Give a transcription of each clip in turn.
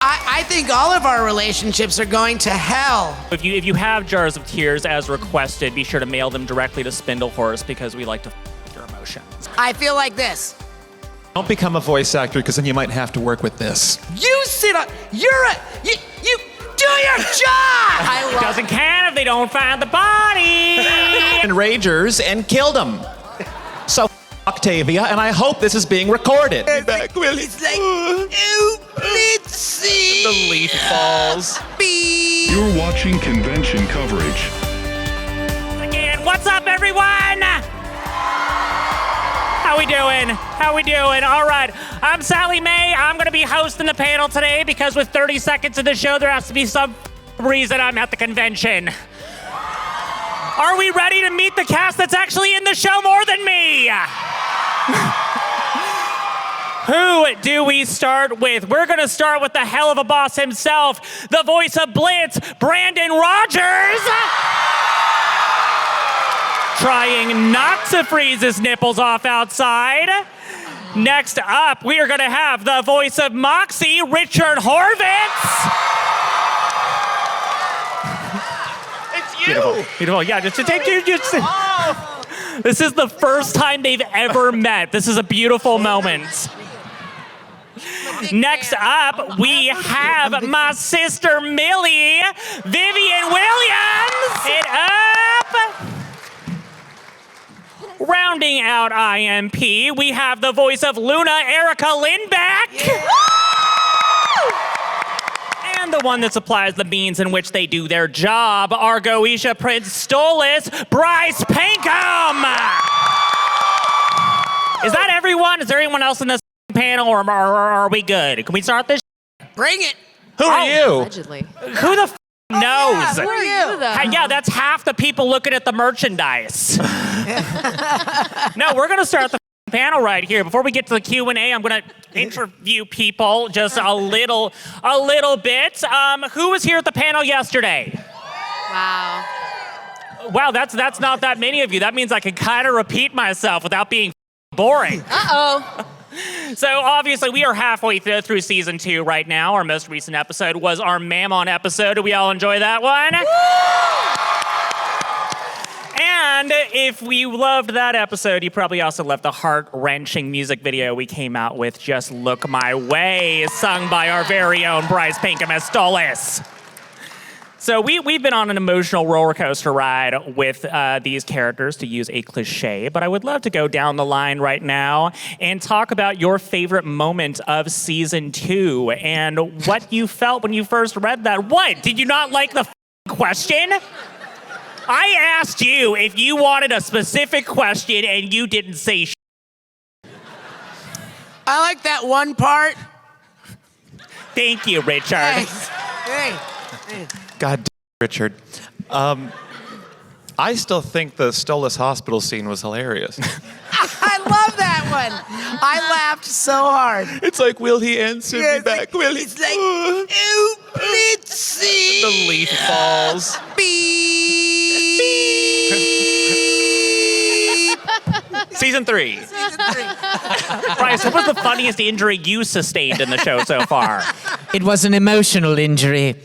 I think all of our relationships are going to hell. If you have jars of tears as requested, be sure to mail them directly to Spindlehorse because we like to with your emotions. I feel like this. Don't become a voice actor because then you might have to work with this. You sit on. You do your job. I love. Doesn't count if they don't find the body. And Ragers and killed him. So Octavia, and I hope this is being recorded. Back, Willie. It's like, ooh, let's see. The leaf falls. Beep. You're watching convention coverage. Again, what's up, everyone? How we doing? How we doing? All right, I'm Sally Mae. I'm going to be hosting the panel today because with 30 seconds of the show, there has to be some reason I'm at the convention. Are we ready to meet the cast that's actually in the show more than me? Who do we start with? We're going to start with the Helluva Boss himself, the voice of Blitz, Brandon Rogers. Trying not to freeze his nipples off outside. Next up, we are going to have the voice of Moxie, Richard Horvitz. It's you. Beautiful. Beautiful. Yeah, just to take you. This is the first time they've ever met. This is a beautiful moment. Next up, we have my sister Millie, Vivian Williams. And up. Rounding out IMP, we have the voice of Loona, Erica Lindbeck. Yeah. And the one that supplies the means in which they do their job, Argoisha Prince Stolas, Bryce Pinkham. Is that everyone? Is there anyone else in this panel, or are we good? Can we start this? Bring it. Who are you? Allegedly. Who the knows? Yeah, who are you? Yeah, that's half the people looking at the merchandise. No, we're going to start the panel right here. Before we get to the Q&A, I'm going to interview people just a little bit. Who was here at the panel yesterday? Wow. Wow, that's not that many of you. That means I can kind of repeat myself without being boring. Uh-oh. So obviously we are halfway through season 2 right now. Our most recent episode was our Mammon episode. Did we all enjoy that one? Woo! And if we loved that episode, you probably also loved the heart-wrenching music video we came out with, Just Look My Way, sung by our very own Bryce Pinkham as Stolas. So we've been on an emotional roller coaster ride with these characters, to use a cliche, but I would love to go down the line right now and talk about your favorite moment of season 2 and what you felt when you first read that. What? Did you not like the question? I asked you if you wanted a specific question and you didn't say shit. I like that one part. Thank you, Richard. Hey. God damn, Richard. I still think the Stolas hospital scene was hilarious. I love that one. I laughed so hard. It's like, will he answer me back? Will he? It's like, ooh, let's see. The leaf falls. Beep. Season 3. Bryce, what was the funniest injury you sustained in the show so far? It was an emotional injury.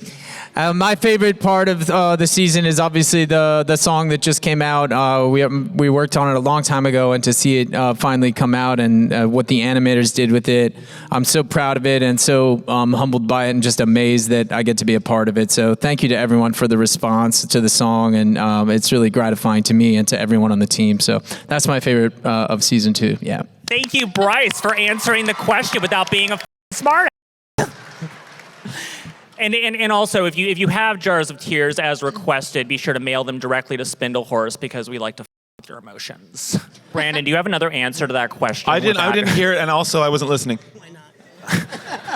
My favorite part of the season is obviously the song that just came out. We worked on it a long time ago, and to see it finally come out and what the animators did with it, I'm so proud of it and so humbled by it and just amazed that I get to be a part of it. So thank you to everyone for the response to the song, and it's really gratifying to me and to everyone on the team. So that's my favorite of season 2, yeah. Thank you, Bryce, for answering the question without being a smart. And also, if you have jars of tears as requested, be sure to mail them directly to Spindlehorse because we like to with your emotions. Brandon, do you have another answer to that question? I didn't hear it, and also I wasn't listening. Why not?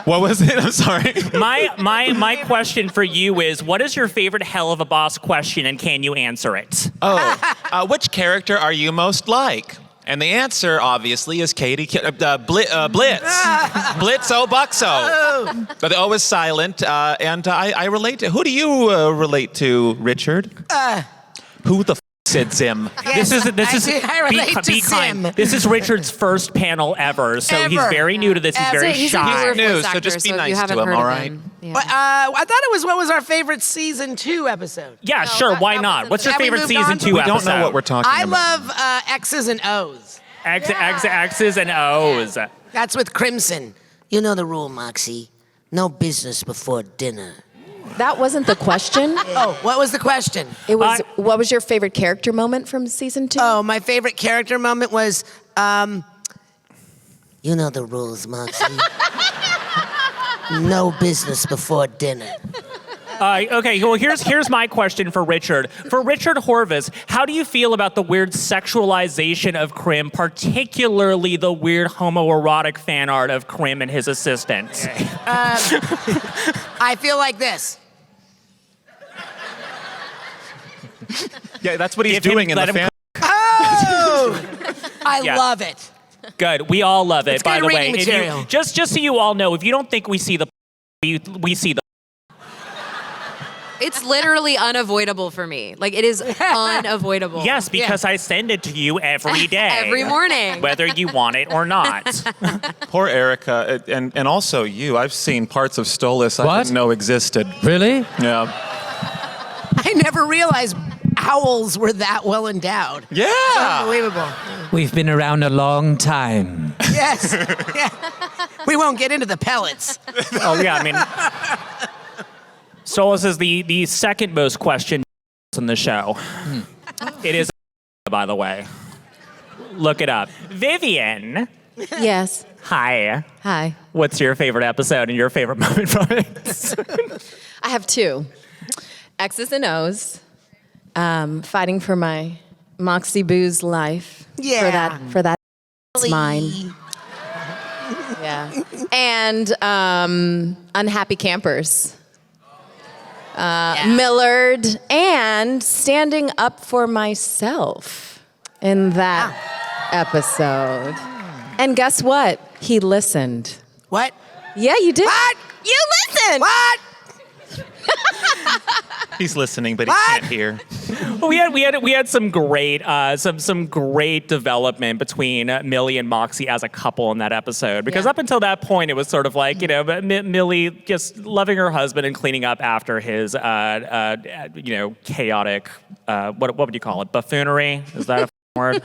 What was it? I'm sorry. My question for you is, what is your favorite Helluva Boss question, and can you answer it? Which character are you most like? And the answer, obviously, is Blitz. Blitzo Buxo. But the O is silent, and I relate to... Who do you relate to, Richard? Who the said Zim. This is I relate to kind. Sim. This is Richard's first panel ever, so he's Ever. very new to this. He's very He's a shy. newer New, voice so actor, just be if nice you to haven't him, heard all of right? him. Yeah. But, I thought it was what was our favorite season 2 episode. Yeah, sure. Why that not? wasn't What's your Have we favorite moved season on? 2 We episode? don't know what we're talking I about. love X's and O's. X's and O's. That's with Crimson. You know the rule, Moxie. No business before dinner. That wasn't the question. Oh, what was the question? It was, what was your favorite character moment from season 2? Oh, my favorite character moment was, You know the rules, Moxie. No business before dinner. Okay, well, here's my question for Richard. For Richard Horvitz, how do you feel about the weird sexualization of Krim, particularly the weird homoerotic fan art of Krim and his assistants? I feel like this. Yeah, that's what he's Give him- doing in let the him fan. Oh! I Yeah. love it. Good. We all love it, It's by good the way. reading If you- material. just so you all know, if you don't think we see the we see the It's literally unavoidable for me. Like, it is unavoidable. yes, because I send it to you every day. Every morning. Whether you want it or not. Poor Erica, and also you. I've seen parts of Stolas I What? didn't know existed. Really? Yeah. I never realized owls were that well endowed. Yeah. Unbelievable. We've been around a long time. Yes. Yeah. We won't get into the pellets. Oh yeah, I mean Stolas is the second most questioned in the show. It is by the way. Look it up. Vivian. Yes. Hi. Hi. What's your favorite episode and your favorite moment from it? I have 2. X's and O's. Fighting for my Moxie Boo's life. Yeah. For that it's mine. Yeah. And Unhappy Campers. Millard, and standing up for myself in that episode. And guess what? He listened. What? Yeah, you did. What? You listened. What? He's listening, but he What? can't hear. Well, we had some great some great development between Millie and Moxie as a couple in that episode, because up until that point it was sort of like, you know, Millie just loving her husband and cleaning up after his chaotic what would you call it, buffoonery, is that a word?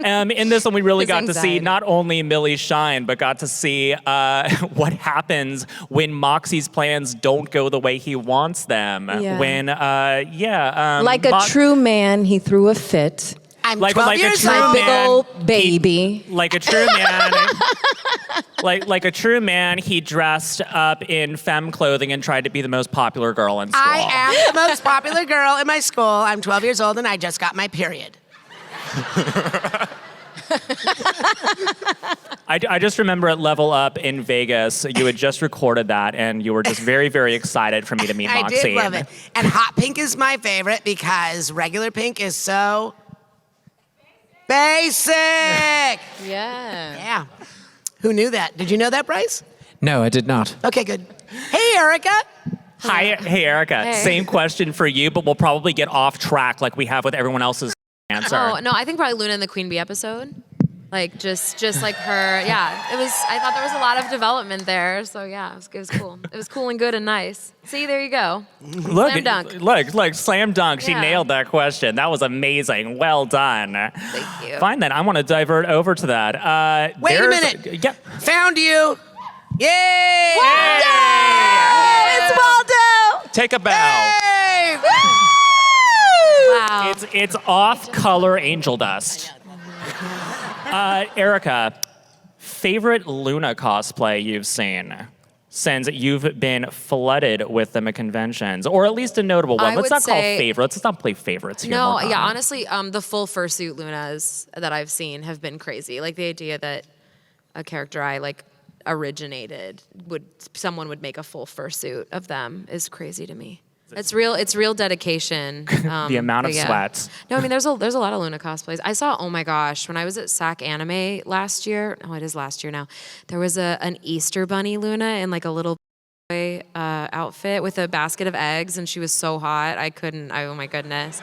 In this one, we really His got to see anxiety. not only Millie shine, but got to see what happens when Moxie's plans don't go the way he wants them. Yeah. When, Like a true man, he threw a fit. I'm Like- 12 like a years true old. Big man, old baby. like a true man, like a true man, he dressed up in femme clothing and tried to be the most popular girl in school. I am the most popular girl in my school. I'm 12 years old and I just got my period. I just remember at Level Up in Vegas, you had just recorded that, and you were just very, very excited for me to meet I Moxie. did love it. And hot pink is my favorite because regular pink is so basic. Yeah. Yeah. Who knew that? Did you know that, Bryce? No, I did not. Okay, good. Hey, Erica. Hi, hey Erica. Hey. Same question for you, but we'll probably get off track like we have with everyone else's answer. Oh, no, I think probably Loona in the Queen Bee episode. Like, just like her, yeah. I thought there was a lot of development there, so yeah, it was cool. It was cool and good and nice. See, there you go. Look, Slam dunk. Look, slam dunk. She Yeah. nailed that question. That was amazing. Well done. Thank you. Fine then, I want to divert over to that. Wait a there's- minute. Yep. Found you. Yay! It's Waldo. Take a bow. Hey! Wow. It's off color angel dust. Erica, favorite Loona cosplay you've seen since you've been flooded with them at conventions, or at least a notable one. I Let's would not call say- favorites. Let's not play favorites here. No, Morgana. yeah, honestly, the full fursuit Lunas that I've seen have been crazy. Like, the idea that a character I originated someone would make a full fursuit of them is crazy to me. It's real dedication. The amount of but yeah. sweats. No, I mean, there's a lot of Loona cosplays. I saw, oh my gosh, when I was at SacAnime last year. Oh, it is last year now. There was an Easter bunny Loona in a little outfit with a basket of eggs, and she was so hot. Oh my goodness.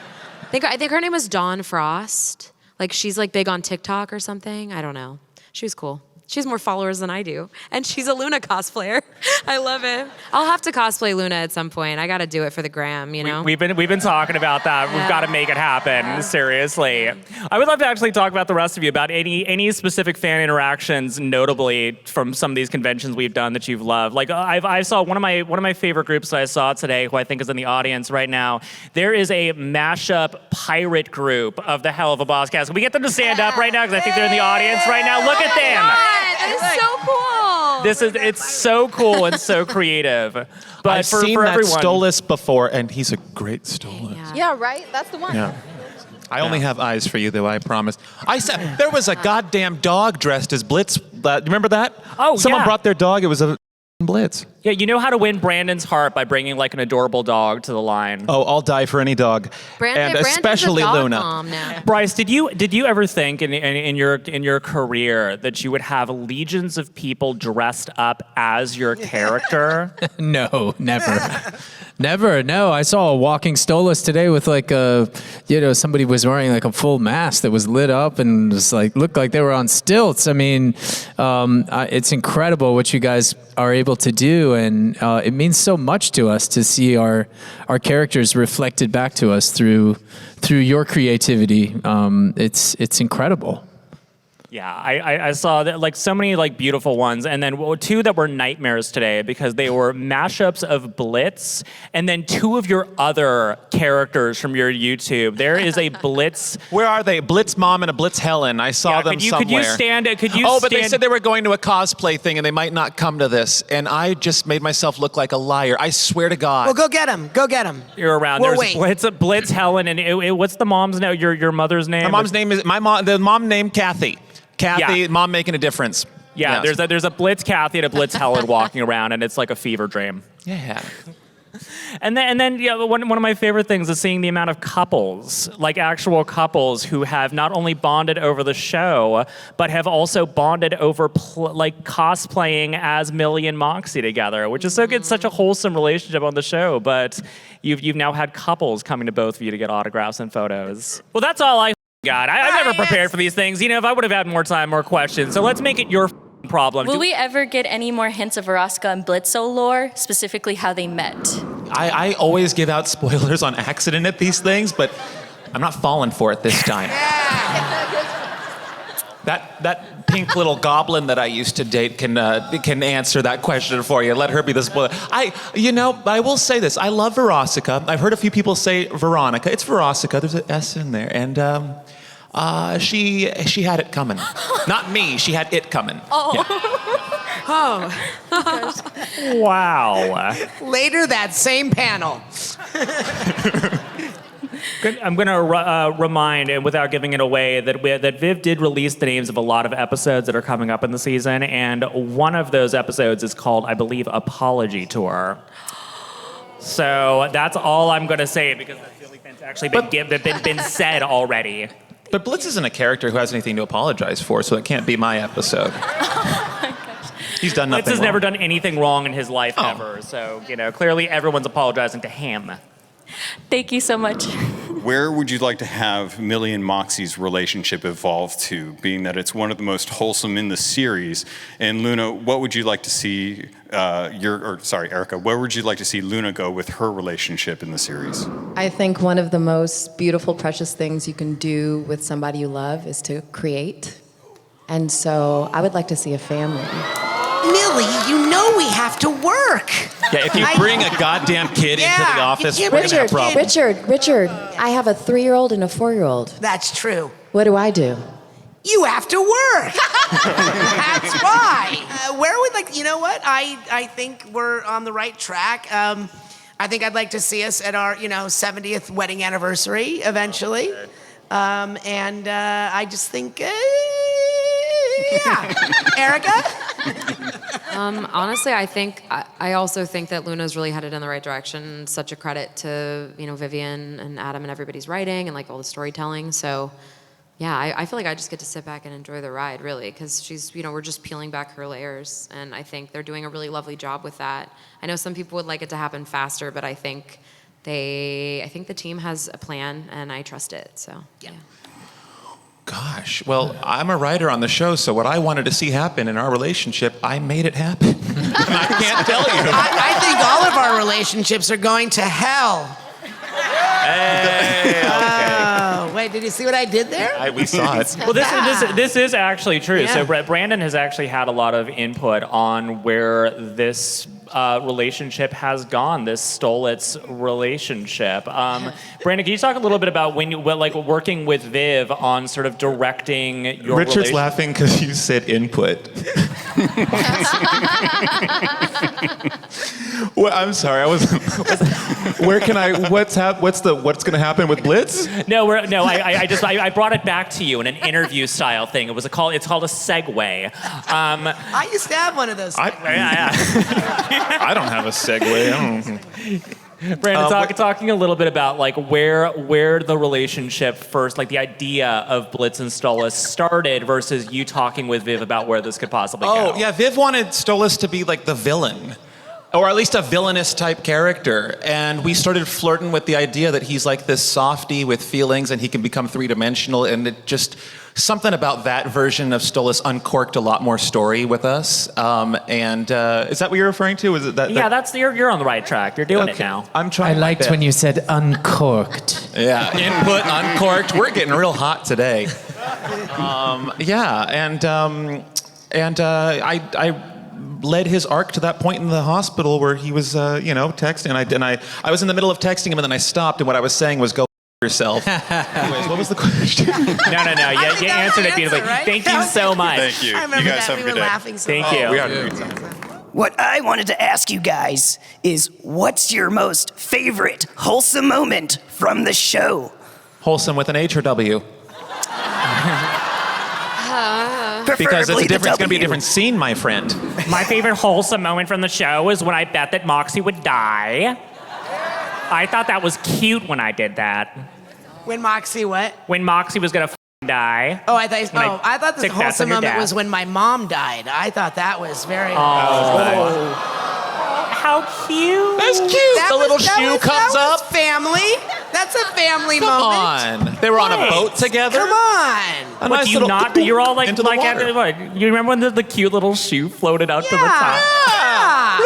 I think her name was Dawn Frost. Like she's like big on TikTok or something. I don't know. She was cool. She has more followers than I do. And she's a Loona cosplayer. I love it. I'll have to cosplay Loona at some point. I got to do it for the gram, you know? We've been talking about that. We've got to make it happen, seriously. I would love to actually talk about the rest of you, about any specific fan interactions, notably from some of these conventions we've done that you've loved. Like I saw one of my favorite groups that I saw today, who I think is in the audience right now. There is a mashup pirate group of the Helluva Boss cast. Can we get them to stand up right now? Because I think they're in the audience right now. Look at them. That is so cool. It's so cool and so creative. But I've seen that everyone, Stolas before, and he's a great Stolas. Yeah, right? That's the one. Yeah. I only have eyes for you, though, I promise. I said there was a goddamn dog dressed as Blitz. Remember that? Oh, Someone yeah. brought their dog. It was a Blitz. Yeah, you know how to win Brandon's heart by bringing like an adorable dog to the line. Oh, I'll die for any dog, and especially Brandon's a dog Loona. mom now. Bryce, did you ever think in your career that you would have legions of people dressed up as your character? No, never. Never, no. I saw a walking Stolas today with like somebody was wearing like a full mask that was lit up and was like, looked like they were on stilts. I mean, it's incredible what you guys are able to do, and it means so much to us to see our characters reflected back to us through your creativity. It's incredible. Yeah, I saw that, like so many like beautiful ones, and then two that were nightmares today because they were mashups of Blitz, and then two of your other characters from your YouTube. There is a Blitz. Where are they? Blitz Mom and a Blitz Helen. I saw them somewhere. Could you stand it? But they said they were going to a cosplay thing and they might not come to this, and I just made myself look like a liar. I swear to God. Well, go get him. Go get him. You're around. We'll There's wait. Blitz Helen, and what's the mom's name? Your mother's name? My mom's name is the mom named Kathy. Kathy, Yeah. Mom making a difference. Yeah, Yes. there's a Blitz Kathy and a Blitz Helen walking around, and it's like a fever dream. Yeah. And then one of my favorite things is seeing the amount of couples, like actual couples, who have not only bonded over the show, but have also bonded over cosplaying as Millie and Moxie together, which is so good. Such a wholesome relationship on the show. But you've now had couples coming to both of you to get autographs and photos. Well, that's all I got. I'm never prepared for these things. You know, if I would have had more time, more questions. So let's make it your problem. Will we ever get any more hints of Verosika and Blitzo lore, specifically how they met? I always give out spoilers on accident at these things, but I'm not falling for it this time. That pink little goblin that I used to date can answer that question for you. Let her be the spoiler. I will say this. I love Verosika. I've heard a few people say Veronica. It's Verosika. There's an S in there, and she had it coming. Not me. She had it coming. Oh. Wow. Later that same panel. I'm going to remind, and without giving it away, that Viv did release the names of a lot of episodes that are coming up in the season, and one of those episodes is called, I believe, Apology Tour. So that's all I'm going to say, because that's the only thing that's actually been said already. But Blitz isn't a character who has anything to apologize for, so it can't be my episode. He's done nothing Blitz has wrong. never done anything wrong in his life ever, so clearly everyone's apologizing to him. Thank you so much. Where would you like to have Millie and Moxie's relationship evolve to, being that it's one of the most wholesome in the series? And Loona, what would you like to see Erica, where would you like to see Loona go with her relationship in the series? I think one of the most beautiful, precious things you can do with somebody you love is to create. And so I would like to see a family. Millie, you know we have to work. Yeah, if you bring a goddamn kid into the office, we're going to have problems. Richard, I have a 3-year-old and a 4-year-old. That's true. What do I do? You have to work. That's why. Where would, you know what? I think we're on the right track. I think I'd like to see us at our, 70th wedding anniversary eventually. And I just think, yeah. Erica? Honestly, I also think that Luna's really headed in the right direction. Such a credit to Vivian and Adam and everybody's writing and all the storytelling. So, yeah, I feel like I just get to sit back and enjoy the ride, really, because she's we're just peeling back her layers, and I think they're doing a really lovely job with that. I know some people would like it to happen faster, but I think I think the team has a plan, and I trust it. So yeah. Gosh, well, I'm a writer on the show, so what I wanted to see happen in our relationship, I made it happen. And I can't tell you. I think all of our relationships are going to hell. Hey, okay. Oh, wait, did you see what I did there? We saw it. Well, this is actually true. Yeah. So Brandon has actually had a lot of input on where this relationship has gone, this Stolas relationship. Brandon, can you talk a little bit about when you working with Viv on sort of directing your Richard's laughing because you said input. Well, I'm sorry. I was. Where can I? What's going to happen with Blitz? I brought it back to you in an interview style thing. It's called a segue. I used to have one of those. I don't have a segue. Brandon, talking a little bit about like where the relationship first, like the idea of Blitz and Stolas started versus you talking with Viv about where this could possibly go. Oh, yeah, Viv wanted Stolas to be like the villain, or at least a villainous type character. And we started flirting with the idea that he's like this softie with feelings and he can become three-dimensional. And it just, something about that version of Stolas uncorked a lot more story with us. Is that what you're referring to? Is it that? Yeah, you're on the right track. You're doing it now. I'm trying. I liked when you said uncorked. Yeah, input, uncorked. We're getting real hot today. I led his arc to that point in the hospital where he was, texting, and I was in the middle of texting him, and then I stopped, and what I was saying was, "Go yourself." Anyways, what was the question? No. You answered it beautifully. Right? Thank you so much. Thank you. I remember You guys that. have a We good were day. laughing so Thank hard. you. We had a great time. What I wanted to ask you guys is, what's your most favorite wholesome moment from the show? Wholesome with an H or W? Because it's going to be a different scene, my friend. My favorite wholesome moment from the show is when I bet that Moxie would die. I thought that was cute when I did that. When Moxie what? When Moxie was gonna die. Oh, I thought the took bets on wholesome your moment dad. was when my mom died. I thought that was very. How cute! That's cute. The little shoe comes that was up. family. That's a family Come moment. on. They were on a boat together. Come on. A What nice do you little not? You're all like into the water. what? You remember when the cute little shoe floated out to the top? Yeah.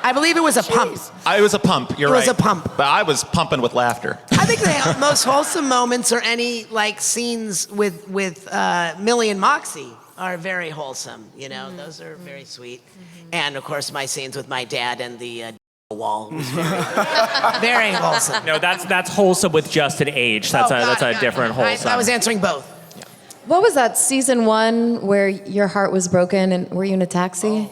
I believe it was a pump. It was a pump. You're It right. was a pump. But I was pumping with laughter. I think the most wholesome moments or any like scenes with Millie and Moxie are very wholesome. You know, those are very sweet. And of course, my scenes with my dad and the wall was very, very wholesome. No, that's wholesome with just an H. That's a different wholesome. I was answering both. What was that season 1 where your heart was broken and were you in a taxi?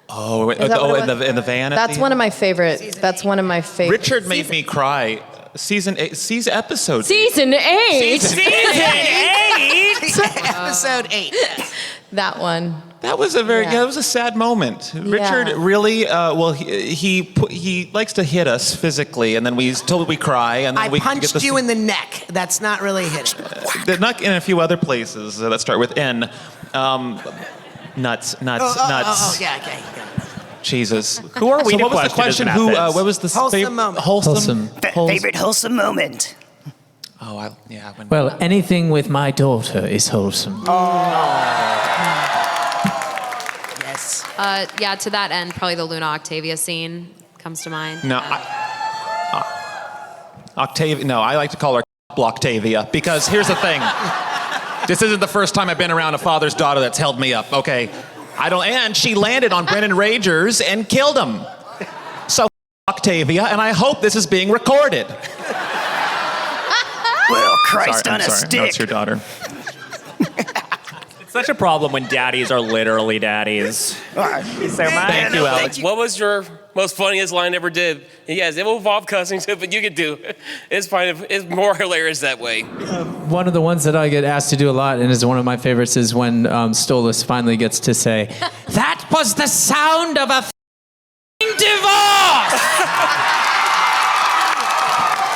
Oh, Is that what it was? in the van. That's one of my favorite. That's one of my favorite. Richard made me cry. Season 8, episode. Season 8. Season 8. Episode 8. That one. That was that was a sad moment. Richard really, he likes to hit us physically, and then we cry, and then I we punched you in the neck. That's not really hitting. Not in a few other places that start with N. Nuts. Oh, yeah, okay. Jesus. Who are we So to what was the question question? his methods? What was the Wholesome moment. Wholesome. Favorite wholesome moment? Oh, Well, anything with my daughter is wholesome. Yes. Yeah, to that end, probably the Loona Octavia scene comes to mind. No, Octavia. No, I like to call her Octavia because here's the thing. This isn't the first time I've been around a father's daughter that's held me up. Okay, and she landed on Brendan Ragers and killed him. So Octavia, and I hope this is being recorded. Well, Christ I'm on a sorry. stick. No, it's your daughter. It's such a problem when daddies are literally daddies. Thank you so much. Thank you, Alex. What was your most funniest line ever did? Yes, it will involve cussing, but you could do it. It's fine. It's more hilarious that way. One of the ones that I get asked to do a lot, and is one of my favorites, is when Stolas finally gets to say, "That was the sound of a divorce."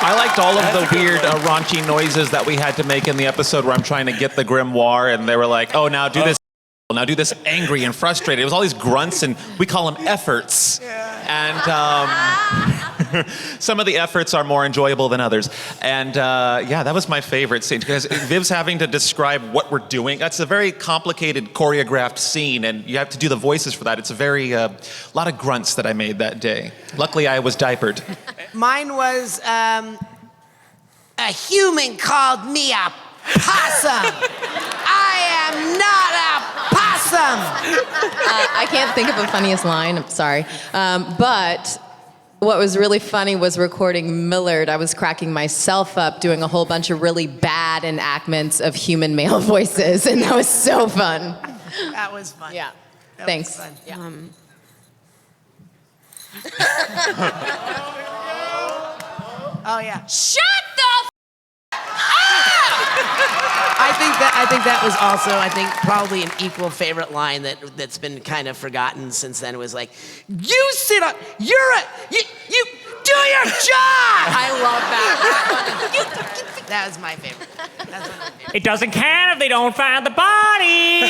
I liked all of the weird raunchy noises that we had to make in the episode where I'm trying to get the grimoire, and they were like, "Oh, now do this." Now do this angry and frustrated. It was all these grunts, and we call them efforts. And Some of the efforts are more enjoyable than others. And yeah, that was my favorite scene because Viv's having to describe what we're doing. That's a very complicated choreographed scene, and you have to do the voices for that. It's a very lot of grunts that I made that day. Luckily, I was diapered. Mine was a human called me a possum. I am not a possum. I can't think of a funniest line. I'm sorry. But what was really funny was recording Millard. I was cracking myself up doing a whole bunch of really bad enactments of human male voices, and that was so fun. That was fun. Yeah. That Thanks. was fun. Yeah. Oh yeah. Shut the I think that was also probably an equal favorite line that's been kind of forgotten since then. It was like, you sit up, you do your job. I love that. That was my favorite. That's one of my favorites. It doesn't count if they don't find the body.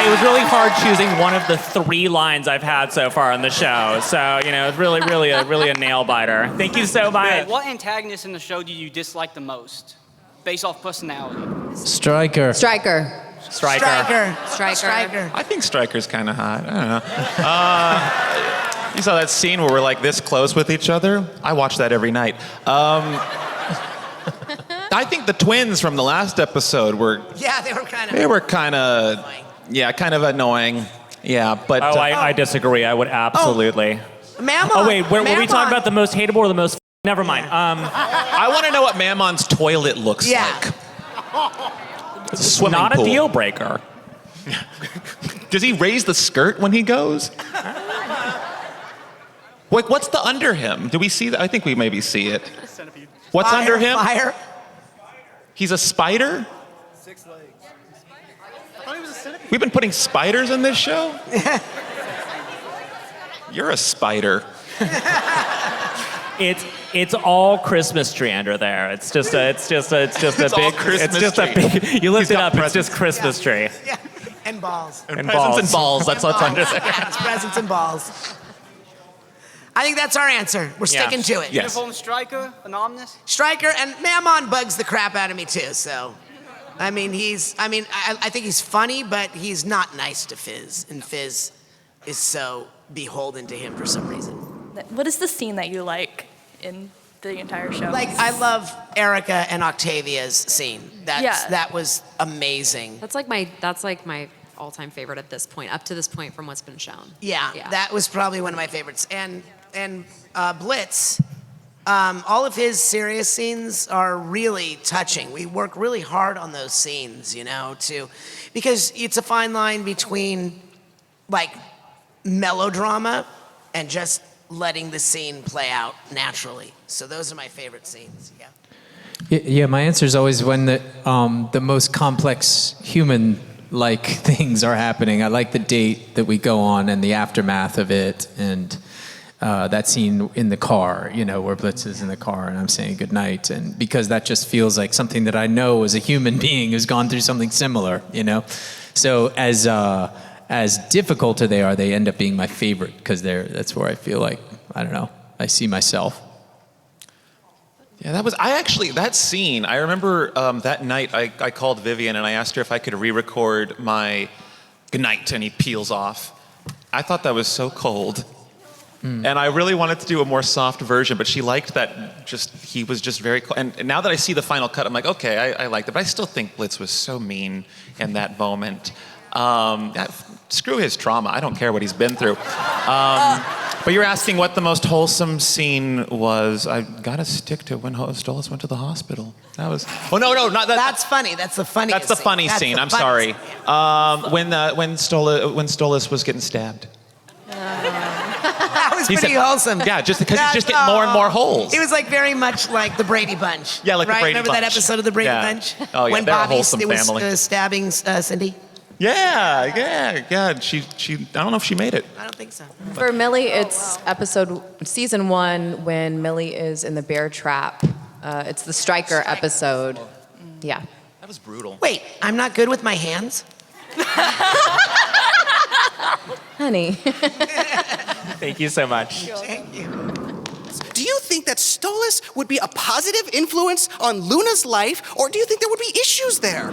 It was really hard choosing one of the 3 lines I've had so far on the show. So, you know, it's really a nail biter. Thank you so much. What antagonist in the show do you dislike the most, based off personality? Striker. Striker. I think Striker's kind of hot. I don't know. You saw that scene where we're like this close with each other? I watch that every night. I think the twins from the last episode were... Yeah, they were kind of... kind of annoying. Yeah, but... I disagree. I would absolutely... Mammon. Oh, wait, were we talking about the most hateable or the most... Never mind. I want to know what Mammon's toilet looks like. It's a swimming Not pool. a deal breaker. Does he raise the skirt when he goes? Wait, what's the under him? Do we see that? I think we maybe see it. What's under him? Fire. He's a spider? 6 legs. I thought he was a centipede. We've been putting spiders in this show? You're a spider. It's all Christmas tree under there. It's just a big Christmas tree. You lift it up, it's just Christmas tree. Yeah. And balls. And presents and balls. That's what's under there. Yeah, it's presents and balls. I think that's our answer. We're sticking to it. Yes. Uniform Striker, anonymous. Striker and Mammon bugs the crap out of me too. So, I think he's funny, but he's not nice to Fizz, and Fizz is so beholden to him for some reason. What is the scene that you like in the entire show? Like, I love Erica and Octavia's scene. That was amazing. That's like my all-time favorite at this point, up to this point from what's been shown. Yeah, that was probably one of my favorites. And Blitz, all of his serious scenes are really touching. We work really hard on those scenes, because it's a fine line between like melodrama and just letting the scene play out naturally. So those are my favorite scenes. Yeah, my answer is always when the most complex human-like things are happening. I like the date that we go on and the aftermath of it, and that scene in the car, where Blitz is in the car and I'm saying goodnight, and because that just feels like something that I know as a human being who's gone through something similar, So as difficult as they are, they end up being my favorite because that's where I feel like, I don't know, I see myself. Yeah, that scene, I remember that night I called Vivian and I asked her if I could re-record my goodnight, and he peels off. I thought that was so cold. And I really wanted to do a more soft version, but she liked that he was just very cold. And now that I see the final cut, I'm like, okay, I liked it. But I still think Blitz was so mean in that moment. Screw his trauma. I don't care what he's been through. But you're asking what the most wholesome scene was. I gotta stick to when Stolas went to the hospital. That was. Oh no, not that. That's funny. That's the funniest. That's the funny scene. I'm sorry. When Stolas was getting stabbed. That was pretty wholesome. Yeah, just because he's just getting more and more holes. It was like very much like the Brady Bunch. Yeah, like the Brady Remember Bunch. that episode of the Brady Bunch? Oh yeah, when they're Bobby a wholesome was family. stabbing Cindy. Yeah. She. I don't know if she made it. I don't think so. For Millie, it's season 1 when Millie is in the bear trap. It's the Striker episode. Yeah. That was brutal. Wait, I'm not good with my hands? Honey. Thank you so much. Thank you. do you think that Stolas would be a positive influence on Loona's life, or do you think there would be issues there?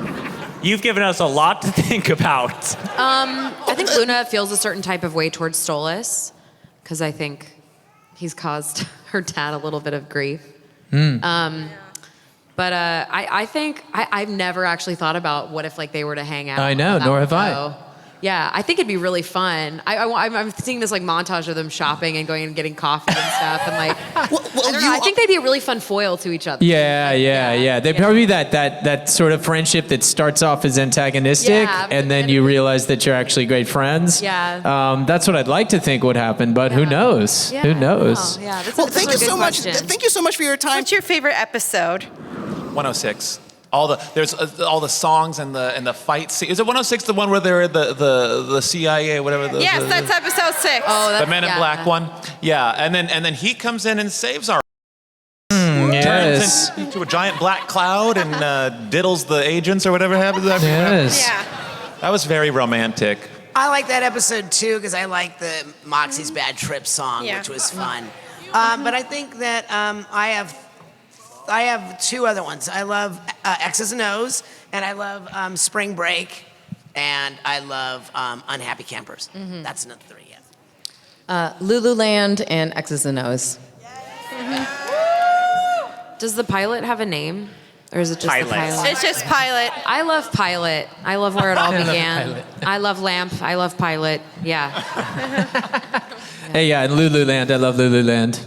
You've given us a lot to think about. I think Loona feels a certain type of way towards Stolas, because I think he's caused her dad a little bit of grief. But I think I've never actually thought about what if like they were to hang out. I know, nor have I. Yeah, I think it'd be really fun. I'm seeing this like montage of them shopping and going and getting coffee and stuff, and like I don't know. I think they'd be a really fun foil to each other. Yeah. They'd probably be that sort of friendship that starts off as antagonistic, and then you realize that you're actually great friends. Yeah. That's what I'd like to think would happen, but who knows? Yeah. Who knows? Oh, yeah. Well, thank you so much. Question. Thank you so much for your time. What's your favorite episode? 106. All the songs and the fight scene. Is it 106 the one where they're at the CIA or whatever? Yes, that's episode 6. Oh, that's the Men in Black one. Yeah, and then he comes in and saves our. Yes. Turns into a giant black cloud and diddles the agents or whatever happens after Yes. Yeah. that was very romantic. I like that episode too because I like the Moxie's Bad Trip song, which was fun. But I think that I have 2 other ones. I love X's and O's, and I love Spring Break, and I love Unhappy Campers. That's another 3, yeah. Lululand and X's and O's. Does the pilot have a name? Or is it just Pilot. the pilot? It's just Pilot. I love Pilot. I love where it all began. I love Lamp. I love Pilot. Yeah. Hey, yeah, and Lululand. I love Lululand.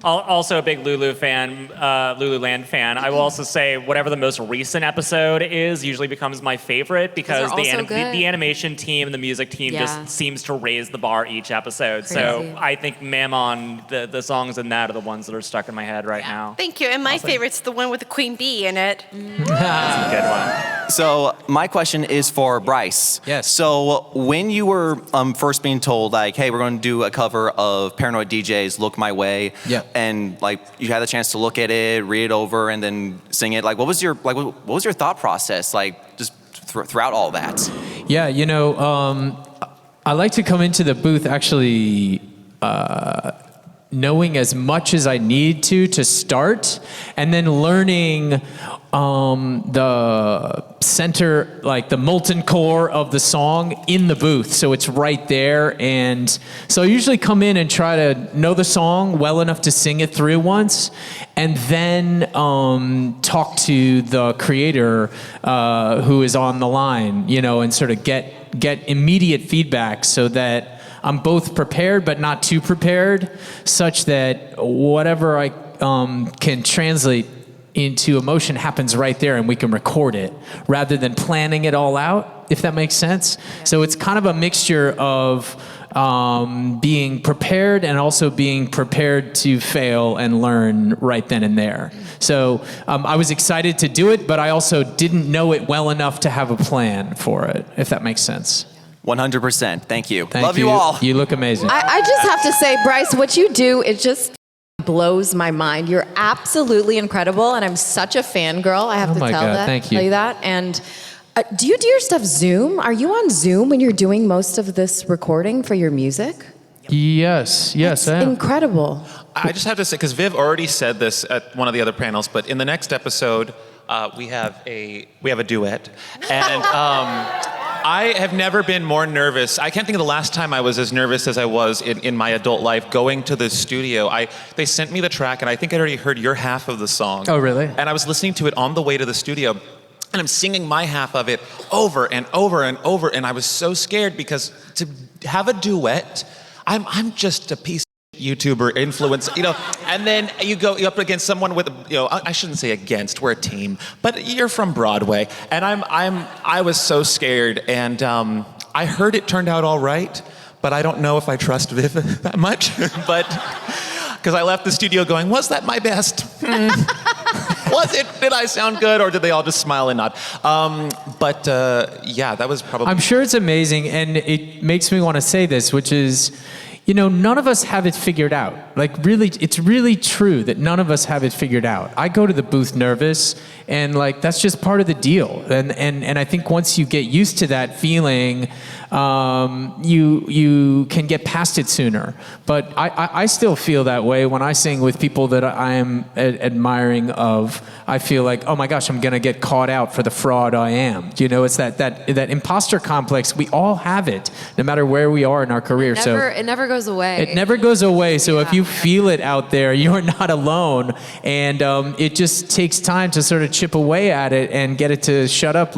Also a big Lululand fan. I will also say whatever the most recent episode is usually becomes my favorite because they're all so good. the animation team and the music team just seems to raise the bar each episode. Crazy. So I think Mammon, the songs in that are the ones that are stuck in my head right now. Thank you. And my favorite's the one with the queen bee in it. That's a good one. So my question is for Bryce. Yes. So when you were first being told like, hey, we're going to do a cover of Paranoid DJ's "Look My Way," and like you had the chance to look at it, read it over, and then sing it. Like, what was your thought process like just throughout all that? Yeah, I like to come into the booth actually knowing as much as I need to start, and then learning the center, like the molten core of the song in the booth. So it's right there. And so I usually come in and try to know the song well enough to sing it through once, and then talk to the creator who is on the line, and sort of get immediate feedback so that I'm both prepared but not too prepared, such that whatever I can translate into emotion happens right there and we can record it rather than planning it all out, if that makes sense. So it's kind of a mixture of being prepared and also being prepared to fail and learn right then and there. So I was excited to do it, but I also didn't know it well enough to have a plan for it, if that makes sense. 100%. Thank you. Thank Love you all. You look amazing. I just have to say, Bryce, what you do, it just blows my mind. You're absolutely incredible, and I'm such a fangirl. I have to tell you that. And do you do your stuff Zoom? Are you on Zoom when you're doing most of this recording for your music? Yes, I am. Incredible. I just have to say, because Viv already said this at one of the other panels, but in the next episode, we have a duet, and I have never been more nervous. I can't think of the last time I was as nervous as I was in my adult life going to the studio. They sent me the track, and I think I'd already heard your half of the song. Oh, really? And I was listening to it on the way to the studio, and I'm singing my half of it over and over and over, and I was so scared because to have a duet, I'm just a piece of YouTuber influencer, and then you're up against someone with, I shouldn't say against, we're a team, but you're from Broadway, and I was so scared, and I heard it turned out all right, but I don't know if I trust Viv that much, but because I left the studio going, was that my best? Was it? Did I sound good, or did they all just smile and nod? But that was probably. I'm sure it's amazing, and it makes me want to say this, which is, none of us have it figured out. Like, really, it's really true that none of us have it figured out. I go to the booth nervous, and like that's just part of the deal. And I think once you get used to that feeling, you can get past it sooner. But I still feel that way when I sing with people that I am admiring of. I feel like, oh my gosh, I'm gonna get caught out for the fraud I am. You know, it's that imposter complex. We all have it, no matter where we are in our career. It never goes away. It never goes away. So if you feel it out there, you're not alone. And it just takes time to sort of chip away at it and get it to shut up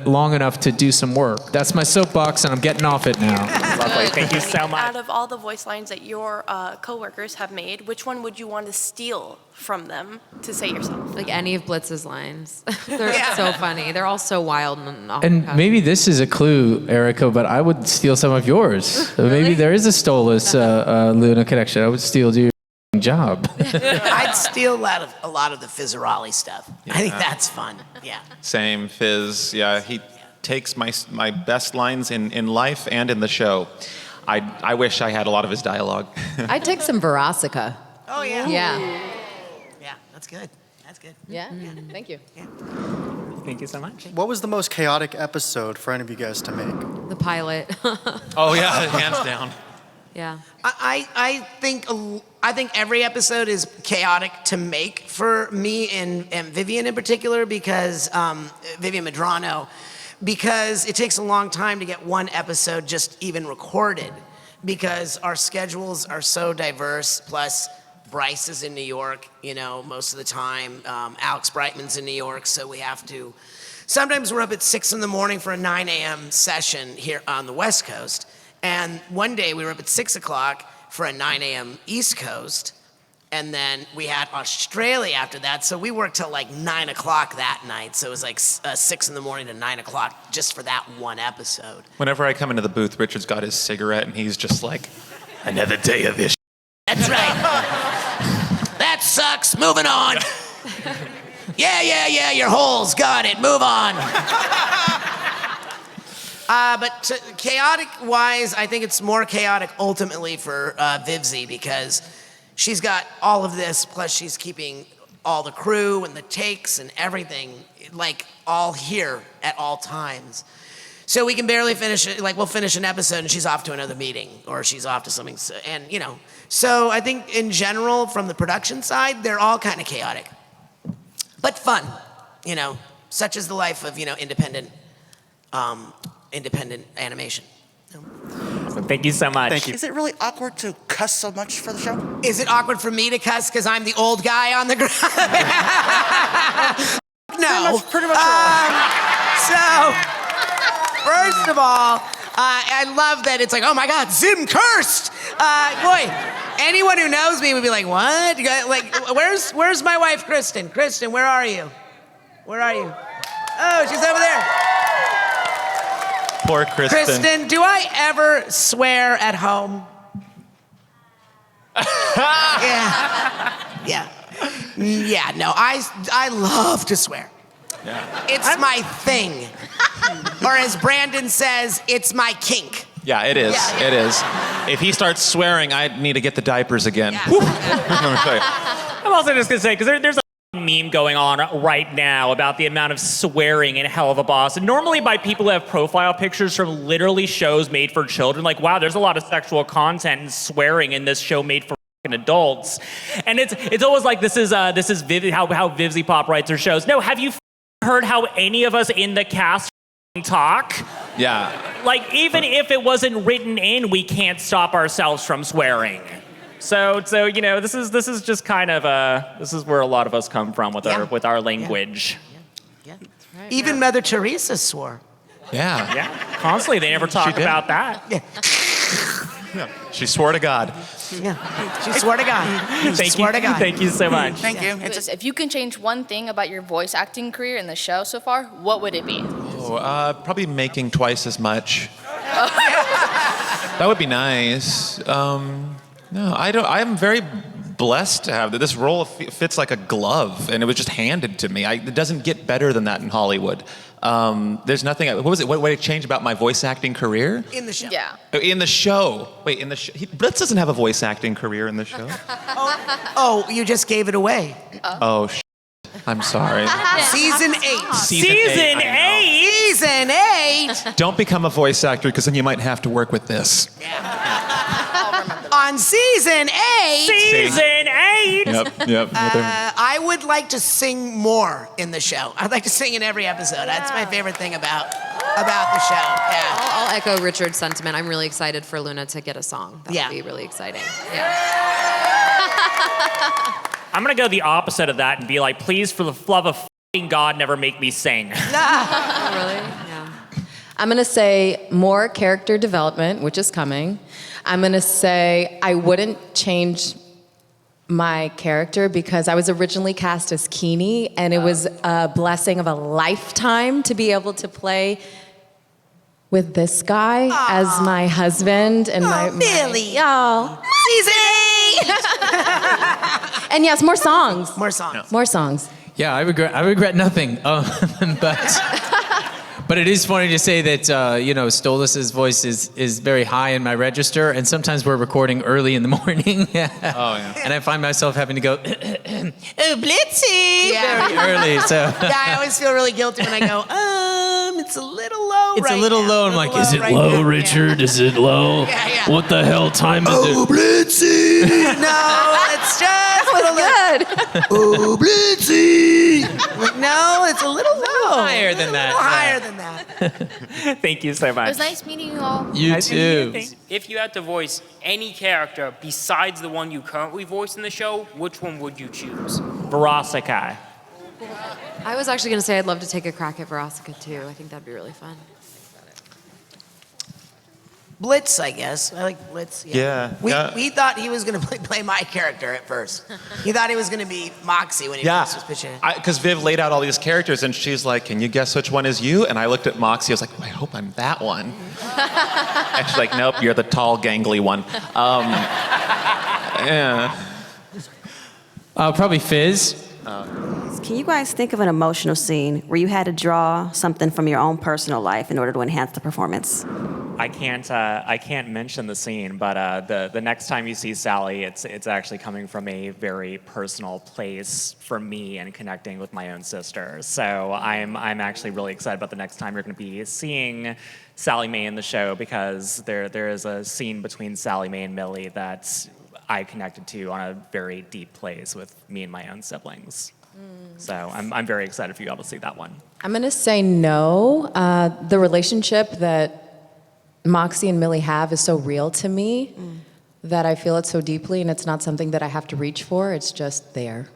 long enough to do some work. That's my soapbox, and I'm getting off it now. Lovely. Thank you so much. Out of all the voice lines that your coworkers have made, which one would you want to steal from them to say yourself? Like any of Blitz's lines. They're so funny. They're all so wild and And maybe this is a clue, Erica, but I would steal some of yours. Maybe there is a Stolas Loona connection. I would steal your job. I'd steal a lot of the Fizzerali stuff. I think that's fun. Yeah. Same, Fizz. Yeah, he takes my best lines in life and in the show. I wish I had a lot of his dialogue. I'd take some Verosika. Oh, yeah. Yeah. Yeah, that's good. That's good. Yeah. Thank you. Thank you so much. What was the most chaotic episode for any of you guys to make? The pilot. Oh yeah, hands down. Yeah. I think every episode is chaotic to make for me and Vivian in particular, because Vivian Medrano, because it takes a long time to get one episode just even recorded, because our schedules are so diverse. Plus, Bryce is in New York, most of the time. Alex Brightman's in New York, so we have to. Sometimes we're up at 6 in the morning for a 9 a.m. session here on the West Coast. And one day we were up at 6 o'clock for a 9 a.m. East Coast. And then we had Australia after that. So we worked till like 9 o'clock that night. So it was like 6 in the morning to 9 o'clock just for that one episode. Whenever I come into the booth, Richard's got his cigarette and he's just like, another day of this. That's right. That sucks. Moving on. Yeah, your holes. Got it. Move on. But chaotic-wise, I think it's more chaotic ultimately for Vivzy, because she's got all of this, plus she's keeping all the crew and the takes and everything, like, all here at all times. So we can barely finish it. Like, we'll finish an episode and she's off to another meeting, or she's off to something. And, so I think in general, from the production side, they're all kind of chaotic. But fun, such is the life of, independent animation. Thank you so much. Thank you. Is it really awkward to cuss so much for the show? Is it awkward for me to cuss because I'm the old guy on the ground? No. Pretty much. So, first of all, I love that it's like, oh my God, Zim cursed. Boy, anyone who knows me would be like, what? Like, where's my wife, Kristen? Kristen, where are you? Where are you? Oh, she's over there. Poor Kristen. Kristen, do I ever swear at home? Yeah, no, I love to swear. Yeah. It's my thing. Or as Brandon says, it's my kink. Yeah, it is. Yeah. It is. If he starts swearing, I need to get the diapers again. Yeah. I'm also just gonna say, because there's a meme going on right now about the amount of swearing in Helluva Boss, and normally by people who have profile pictures from literally shows made for children. Like, wow, there's a lot of sexual content and swearing in this show made for adults, and it's always like this is how Vivzy Pop writes her shows. No, have you heard how any of us in the cast talk? Yeah. Like, even if it wasn't written in, we can't stop ourselves from swearing. So this is just kind of this is where a lot of us come from with our language. Yeah. Right. Even Mother Teresa swore. Yeah. Constantly, they never talk about that. Yeah. She swore to God. Yeah. She swore to God. Thank you so much. Thank you. If you can change one thing about your voice acting career in the show so far, what would it be? Probably making twice as much. That would be nice. No, I don't. I'm very blessed to have that. This role fits like a glove, and it was just handed to me. It doesn't get better than that in Hollywood. There's nothing. What was it? What would change about my voice acting career? In the show. Yeah. In the show. Wait, in the show. Blitz doesn't have a voice acting career in the show. Oh, you just gave it away. Oh, I'm sorry. Season 8. Season 8. season 8. Don't become a voice actor because then you might have to work with this. On season 8. Season 8. Yep. I would like to sing more in the show. I'd like to sing in every episode. That's my favorite thing about the show. Yeah. I'll echo Richard's sentiment. I'm really excited for Loona to get a song. That would be really exciting. Yeah. I'm gonna go the opposite of that and be like, please, for the love of f***ing God, never make me sing. Oh, really? Yeah. I'm going to say more character development, which is coming. I'm going to say I wouldn't change my character because I was originally cast as Keeney, and it was a blessing of a lifetime to be able to play with this guy as my husband and Billy. Y'all. Season 8. And yes, more songs. More songs. More songs. Yeah, I regret nothing. But it is funny to say that Stolas' voice is very high in my register, and sometimes we're recording early in the morning. And I find myself having to go, oh, Blitzy, very early. So Yeah, I always feel really guilty when I go, it's a little low it's right a little now. low. I'm like, is it right low, now." Richard? Is it low? Yeah. What the hell time is it? Blitzy! No, it's just a little good. Oh, Blitzy! No, it's a little low. Higher than that. Higher than that. Thank you so It much. was nice meeting you all. You too. If you had to voice any character besides the one you currently voice in the show, which one would you choose? Verosika. I was actually going to say I'd love to take a crack at Verosika, too. I think that'd be really fun. Blitz, I guess. I like Blitz. We thought he was going to play my character at first. He thought he was going to be Moxie when he first was pitching it. Because Viv laid out all these characters, and she's like, can you guess which one is you? And I looked at Moxie, I was like, I hope I'm that one. And she's like, nope, you're the tall, gangly one. Yeah. Probably Fizz. Can you guys think of an emotional scene where you had to draw something from your own personal life in order to enhance the performance? I can't mention the scene, but the next time you see Sally, it's actually coming from a very personal place for me and connecting with my own sister. So I'm actually really excited about the next time you're going to be seeing Sally Mae in the show, because there is a scene between Sally Mae and Millie that I connected to on a very deep place with me and my own siblings. So I'm very excited for you all to see that one. I'm going to say no. The relationship that Moxie and Millie have is so real to me that I feel it so deeply, and it's not something that I have to reach for. It's just there.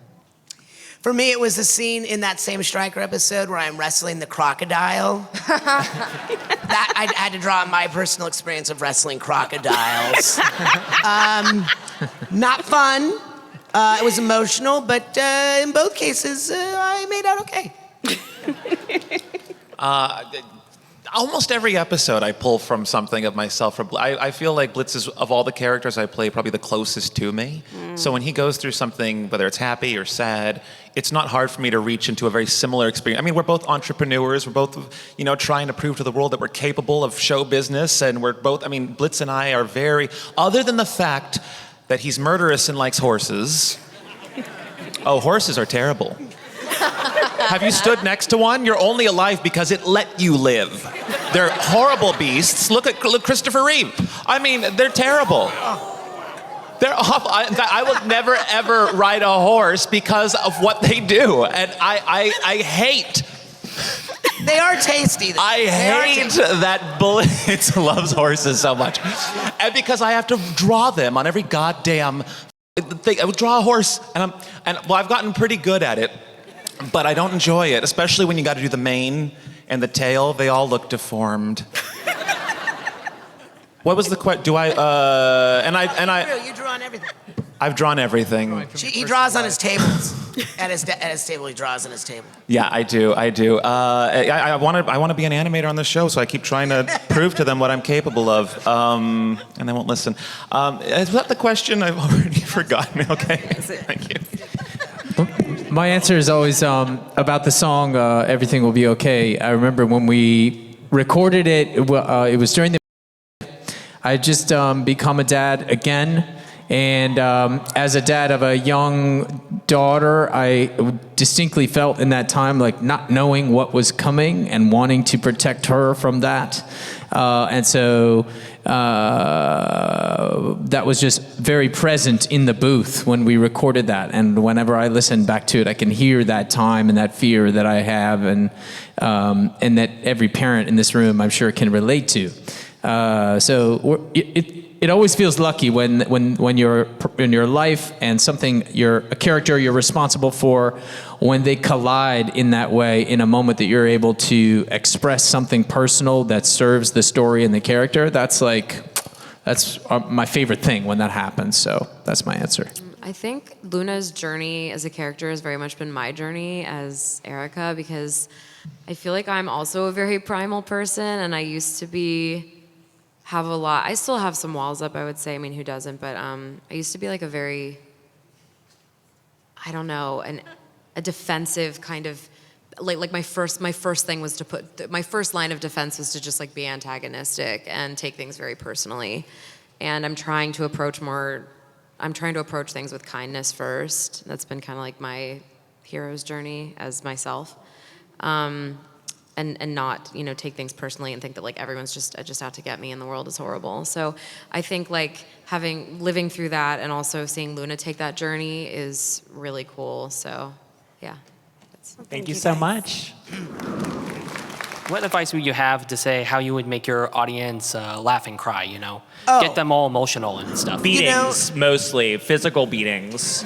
For me, it was the scene in that same Stryker episode where I'm wrestling the crocodile. That I had to draw on my personal experience of wrestling crocodiles. Not fun. It was emotional, but in both cases, I made out okay. Almost every episode I pull from something of myself. I feel like Blitz is, of all the characters I play, probably the closest to me. So when he goes through something, whether it's happy or sad, it's not hard for me to reach into a very similar experience. I mean, we're both entrepreneurs. We're both, trying to prove to the world that we're capable of show business. And we're both, Blitz and I are very, other than the fact that he's murderous and likes horses. Oh, horses are terrible. Have you stood next to one? You're only alive because it let you live. They're horrible beasts. Look Christopher Reeve. They're terrible. They're awful. I will never, ever ride a horse because of what they do. And I hate... They are tasty. I hate that Blitz loves horses so much. And because I have to draw them on every goddamn thing. I would draw a horse, and I've gotten pretty good at it, but I don't enjoy it, especially when you got to do the mane and the tail. They all look deformed. What was the question? Do I? You drew on everything. I've drawn everything. He draws on his tables. At his table, he draws on his table. Yeah, I do. I want to be an animator on the show, so I keep trying to prove to them what I'm capable of, and they won't listen. Is that the question? I've already forgotten. Okay, thank you. My answer is always about the song "Everything Will Be Okay." I remember when we recorded it. It was during the. I had just become a dad again. And as a dad of a young daughter, I distinctly felt in that time like not knowing what was coming and wanting to protect her from that. And so that was just very present in the booth when we recorded that. And whenever I listen back to it, I can hear that time and that fear that I have, and that every parent in this room, I'm sure, can relate to. It always feels lucky when you're in your life and something, you're a character you're responsible for, when they collide in that way in a moment that you're able to express something personal that serves the story and the character. That's my favorite thing when that happens. So that's my answer. I think Luna's journey as a character has very much been my journey as Erica, because I feel like I'm also a very primal person, and I used to have a lot. I still have some walls up, I would say. I mean, who doesn't? But I used to be like a very, I don't know, a defensive kind of, like my first thing was my first line of defense was to just like be antagonistic and take things very personally. And I'm trying to approach things with kindness first. That's been kind of like my hero's journey as myself. And not, take things personally and think that like everyone's just out to get me and the world is horrible. So I think like living through that and also seeing Loona take that journey is really cool. So yeah. Thank you so much. What advice would you have to say how you would make your audience laugh and cry, Oh. Get them all emotional and stuff? Beatings, mostly. Physical beatings.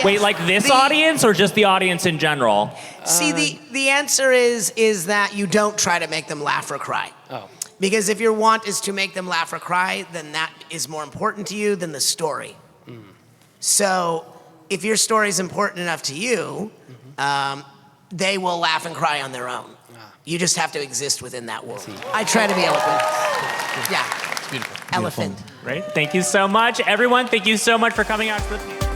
Wait, like this audience or just the audience in general? See, the answer is that you don't try to make them laugh or cry. Oh. Because if your want is to make them laugh or cry, then that is more important to you than the story. So if your story is important enough to you, they will laugh and cry on their own. You just have to exist within that world. I try to be eloquent. Yeah. Beautiful. Elephant. Right? Thank you so much. Everyone, thank you so much for coming out to the